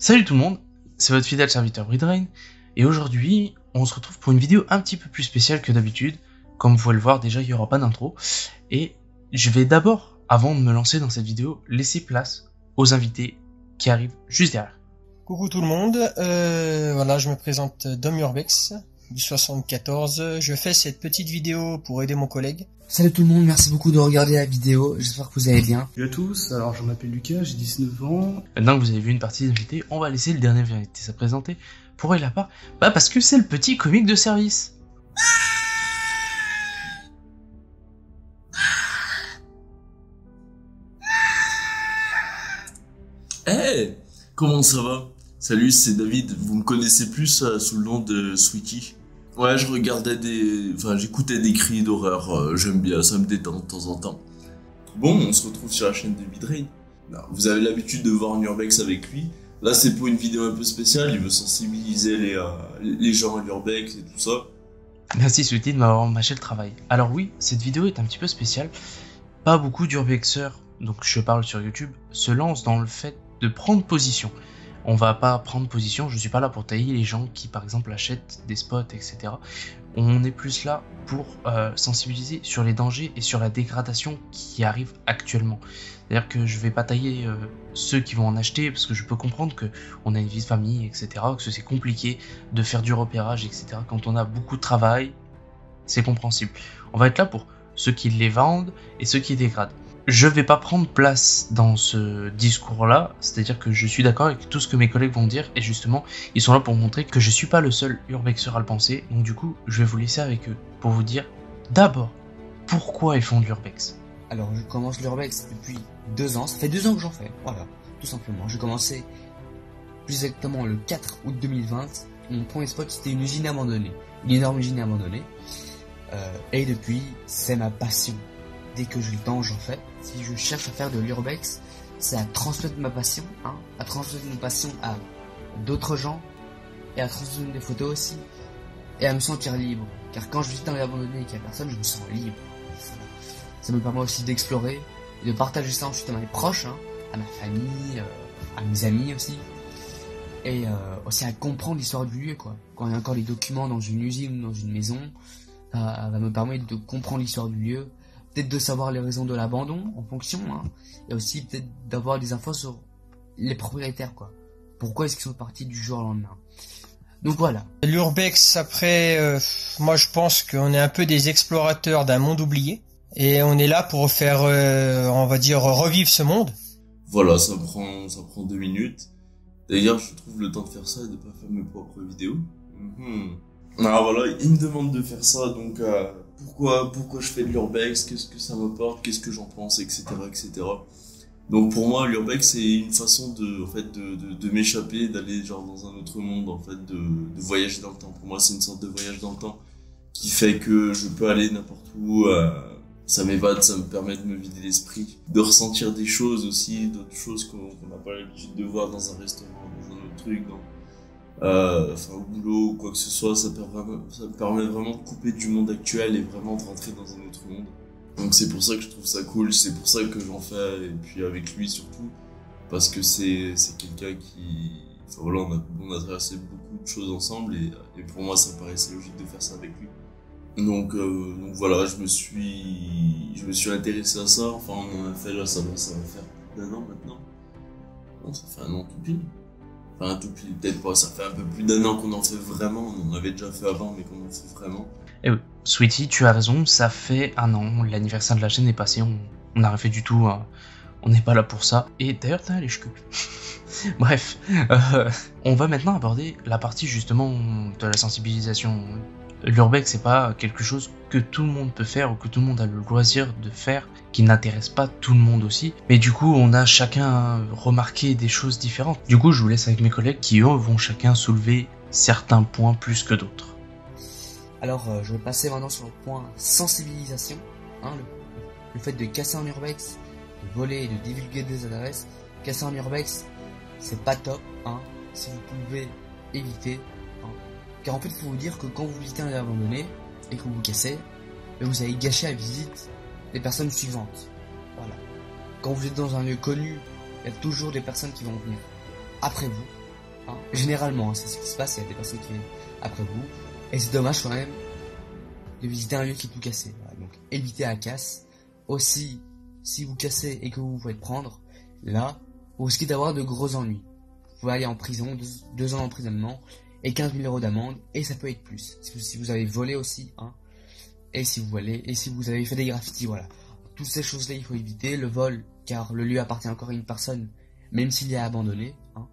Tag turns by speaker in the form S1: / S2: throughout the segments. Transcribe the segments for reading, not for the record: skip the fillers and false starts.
S1: Salut tout le monde, c'est votre fidèle serviteur Bridrain, et aujourd'hui on se retrouve pour une vidéo un petit peu plus spéciale que d'habitude. Comme vous pouvez le voir, déjà il n'y aura pas d'intro, et je vais d'abord, avant de me lancer dans cette vidéo, laisser place aux invités qui arrivent juste derrière.
S2: Coucou tout le monde, voilà, je me présente Dom Urbex du 74. Je fais cette petite vidéo pour aider mon collègue.
S3: Salut tout le monde, merci beaucoup de regarder la vidéo, j'espère que vous allez bien.
S4: Salut à tous, alors je m'appelle Lucas, j'ai 19 ans.
S1: Maintenant que vous avez vu une partie des invités, on va laisser le dernier invité se présenter. Pourquoi il a pas? Bah parce que c'est le petit comique de service.
S5: Hey, comment ça va? Salut, c'est David, vous me connaissez plus sous le nom de Sweetie. Ouais, je regardais j'écoutais des cris d'horreur, j'aime bien, ça me détend de temps en temps. Bon, on se retrouve sur la chaîne de Bridrain. Vous avez l'habitude de voir Urbex avec lui. Là, c'est pour une vidéo un peu spéciale, il veut sensibiliser les gens à l'Urbex et tout ça.
S1: Merci Sweetie de m'avoir mâché le travail. Alors oui, cette vidéo est un petit peu spéciale. Pas beaucoup d'urbexeurs, donc je parle sur YouTube, se lancent dans le fait de prendre position. On va pas prendre position, je suis pas là pour tailler les gens qui par exemple achètent des spots, etc. On est plus là pour sensibiliser sur les dangers et sur la dégradation qui arrive actuellement. C'est-à-dire que je vais pas tailler ceux qui vont en acheter, parce que je peux comprendre qu'on a une vie de famille, etc. Que c'est compliqué de faire du repérage, etc. Quand on a beaucoup de travail, c'est compréhensible. On va être là pour ceux qui les vendent et ceux qui dégradent. Je vais pas prendre place dans ce discours-là, c'est-à-dire que je suis d'accord avec tout ce que mes collègues vont dire, et justement, ils sont là pour montrer que je suis pas le seul urbexeur à le penser, donc du coup, je vais vous laisser avec eux, pour vous dire, d'abord, pourquoi ils font de l'urbex.
S3: Alors je commence l'urbex depuis 2 ans, ça fait 2 ans que j'en fais, voilà, tout simplement. J'ai commencé plus exactement le 4 août 2020, mon premier spot c'était une usine abandonnée, une énorme usine abandonnée, et depuis, c'est ma passion. Dès que j'ai le temps, j'en fais. Si je cherche à faire de l'urbex, c'est à transmettre ma passion, à transmettre une passion à d'autres gens, et à transmettre des photos aussi, et à me sentir libre. Car quand je visite dans les abandonnés et qu'il n'y a personne, je me sens libre. Ça me permet aussi d'explorer, et de partager ça ensuite à mes proches, à ma famille, à mes amis aussi, et aussi à comprendre l'histoire du lieu, quoi. Quand il y a encore des documents dans une usine ou dans une maison, ça va me permettre de comprendre l'histoire du lieu, peut-être de savoir les raisons de l'abandon en fonction, et aussi peut-être d'avoir des infos sur les propriétaires, quoi. Pourquoi est-ce qu'ils sont partis du jour au lendemain. Donc voilà.
S2: L'urbex, après, moi je pense qu'on est un peu des explorateurs d'un monde oublié, et on est là pour faire, on va dire, revivre ce monde.
S5: Voilà, ça prend 2 minutes. D'ailleurs, je trouve le temps de faire ça et de pas faire mes propres vidéos. Alors voilà, il me demande de faire ça, donc pourquoi je fais de l'urbex, qu'est-ce que ça m'apporte, qu'est-ce que j'en pense, etc., etc. Donc pour moi, l'urbex c'est une façon de m'échapper, d'aller genre dans un autre monde, en fait, de voyager dans le temps. Pour moi, c'est une sorte de voyage dans le temps qui fait que je peux aller n'importe où. Ça m'évade, ça me permet de me vider l'esprit, de ressentir des choses aussi, d'autres choses qu'on n'a pas l'habitude de voir dans un restaurant, dans un autre truc, au boulot ou quoi que ce soit. Ça me permet vraiment de couper du monde actuel et vraiment de rentrer dans un autre monde. Donc c'est pour ça que je trouve ça cool, c'est pour ça que j'en fais, et puis avec lui surtout, parce que c'est quelqu'un qui... Enfin voilà, on a traversé beaucoup de choses ensemble, et pour moi ça paraissait logique de faire ça avec lui. Donc voilà, je me suis intéressé à ça. Enfin, on en a fait là, ça va faire plus d'1 an maintenant. Non, ça fait 1 an tout pile. Enfin, tout pile, peut-être pas, ça fait un peu plus d'1 an qu'on en fait vraiment. On en avait déjà fait avant, mais qu'on en fait vraiment.
S1: Et oui, Sweetie, tu as raison, ça fait 1 an, l'anniversaire de la chaîne est passé, on n'a rien fait du tout, on n'est pas là pour ça. Et d'ailleurs, t'as les cheveux. Bref, on va maintenant aborder la partie justement de la sensibilisation. L'urbex, c'est pas quelque chose que tout le monde peut faire ou que tout le monde a le loisir de faire, qui n'intéresse pas tout le monde aussi. Mais du coup, on a chacun remarqué des choses différentes. Du coup, je vous laisse avec mes collègues qui, eux, vont chacun soulever certains points plus que d'autres.
S3: Alors je vais passer maintenant sur le point sensibilisation, le fait de casser un urbex, de voler et de divulguer des adresses. Casser un urbex, c'est pas top, si vous pouvez éviter. Car en fait, il faut vous dire que quand vous visitez un lieu abandonné et que vous vous cassez, vous allez gâcher la visite des personnes suivantes. Voilà. Quand vous êtes dans un lieu connu, il y a toujours des personnes qui vont venir après vous. hein. Généralement, hein, c'est ce qui se passe, il y a des personnes qui viennent après vous. Et c'est dommage quand même de visiter un lieu qui est tout cassé. Voilà, donc évitez la casse. Aussi, si vous cassez et que vous pouvez prendre, là, vous risquez d'avoir de gros ennuis. Vous pouvez aller en prison, 2 ans d'emprisonnement et 15 000 € d'amende, et ça peut être plus. Si vous avez volé aussi, hein, et si vous avez fait des graffitis, voilà. Toutes ces choses-là, il faut éviter. Le vol, car le lieu appartient encore à une personne, même s'il est abandonné, hein.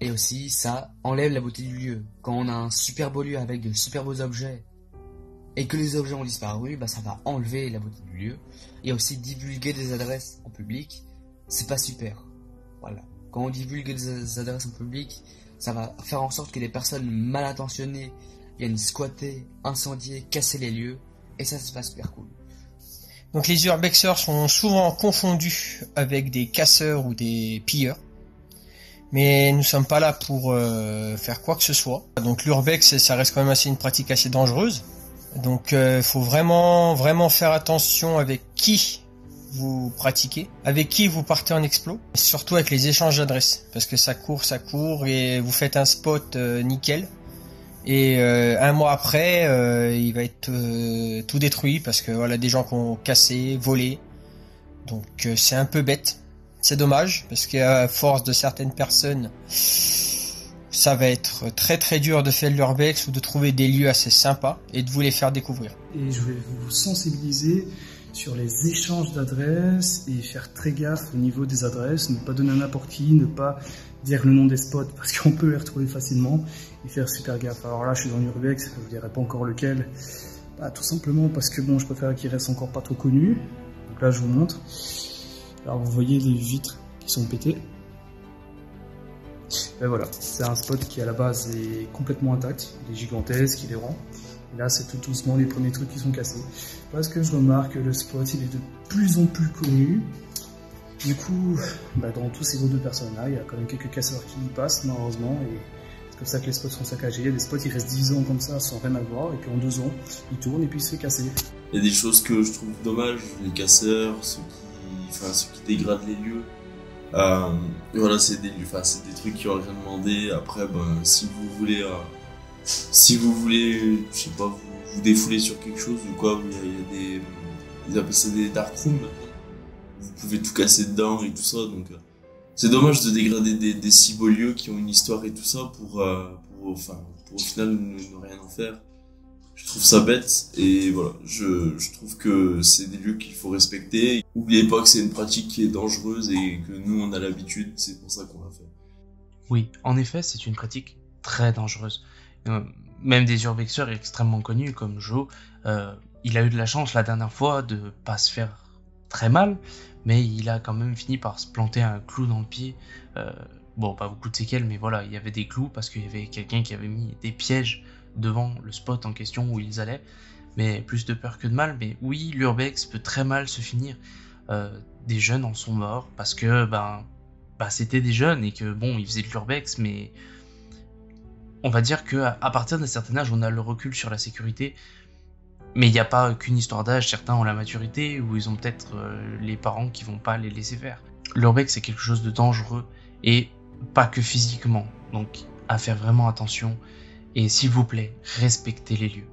S3: Et aussi, ça enlève la beauté du lieu. Quand on a un super beau lieu avec de super beaux objets, et que les objets ont disparu, bah ça va enlever la beauté du lieu. Et aussi, divulguer des adresses en public, c'est pas super. Voilà. Quand on divulgue des adresses en public, ça va faire en sorte que des personnes mal intentionnées viennent squatter, incendier, casser les lieux, et ça c'est pas super cool.
S2: Donc les urbexeurs sont souvent confondus avec des casseurs ou des pilleurs. Mais nous sommes pas là pour faire quoi que ce soit. Donc l'urbex, ça reste quand même une pratique assez dangereuse. Donc faut vraiment faire attention avec qui vous pratiquez, avec qui vous partez en explo, et surtout avec les échanges d'adresses, parce que ça court et vous faites un spot nickel, et un mois après il va être tout détruit parce que voilà, des gens qui ont cassé, volé. Donc c'est un peu bête, c'est dommage, parce qu'à force de certaines personnes, ça va être très très dur de faire de l'urbex ou de trouver des lieux assez sympas et de vous les faire découvrir.
S4: Et je vais vous sensibiliser sur les échanges d'adresses et faire très gaffe au niveau des adresses, ne pas donner à n'importe qui, ne pas dire le nom des spots parce qu'on peut les retrouver facilement, et faire super gaffe. Alors là, je suis dans l'urbex, je ne dirai pas encore lequel, bah, tout simplement parce que bon, je préfère qu'il reste encore pas trop connu. Donc là, je vous montre. Alors vous voyez les vitres qui sont pétées. Et voilà, c'est un spot qui à la base est complètement intact, il est gigantesque, il est rond. Et là, c'est tout doucement les premiers trucs qui sont cassés. Parce que je remarque que le spot, il est de plus en plus connu. Du coup, bah, dans tous ces groupes de personnes-là, il y a quand même quelques casseurs qui y passent, malheureusement. Et c'est comme ça que les spots sont saccagés. Il y a des spots, ils restent 10 ans comme ça, sans rien avoir. Et puis en 2 ans, ils tournent et puis ils se fait casser.
S5: Il y a des choses que je trouve dommages, les casseurs, ceux qui dégradent les lieux. Voilà, c'est des trucs qui ont rien demandé. Après, ben, si vous voulez, je sais pas, vous défouler sur quelque chose ou quoi, il y a ils appellent ça des dark rooms maintenant. Vous pouvez tout casser dedans et tout ça, donc c'est dommage de dégrader des si beaux lieux qui ont une histoire et tout ça pour au final ne rien en faire. Je trouve ça bête, et voilà, je trouve que c'est des lieux qu'il faut respecter. N'oubliez pas que c'est une pratique qui est dangereuse et que nous on a l'habitude, c'est pour ça qu'on l'a fait.
S1: Oui, en effet, c'est une pratique très dangereuse. Même des urbexeurs extrêmement connus comme Joe, il a eu de la chance la dernière fois de pas se faire très mal, mais il a quand même fini par se planter un clou dans le pied. Bon, pas beaucoup de séquelles, mais voilà, il y avait des clous parce qu'il y avait quelqu'un qui avait mis des pièges devant le spot en question où ils allaient, mais plus de peur que de mal. Mais oui, l'urbex peut très mal se finir. Des jeunes en sont morts parce que c'était des jeunes et que bon, ils faisaient de l'urbex, mais on va dire que à partir d'un certain âge, on a le recul sur la sécurité. Mais il n'y a pas qu'une histoire d'âge, certains ont la maturité ou ils ont peut-être les parents qui vont pas les laisser faire. L'urbex, c'est quelque chose de dangereux et pas que physiquement, donc à faire vraiment attention. Et s'il vous plaît, respectez les lieux.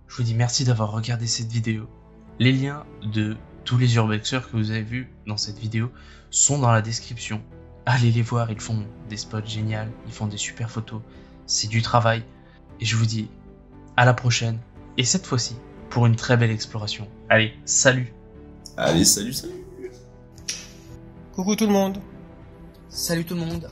S1: Je vous dis merci d'avoir regardé cette vidéo. Les liens de tous les urbexeurs que vous avez vus dans cette vidéo sont dans la description. Allez les voir, ils font des spots géniaux, ils font des super photos, c'est du travail. Et je vous dis à la prochaine, et cette fois-ci, pour une très belle exploration. Allez, salut!
S5: Allez, salut!
S2: Coucou tout le monde!
S3: Salut tout le monde!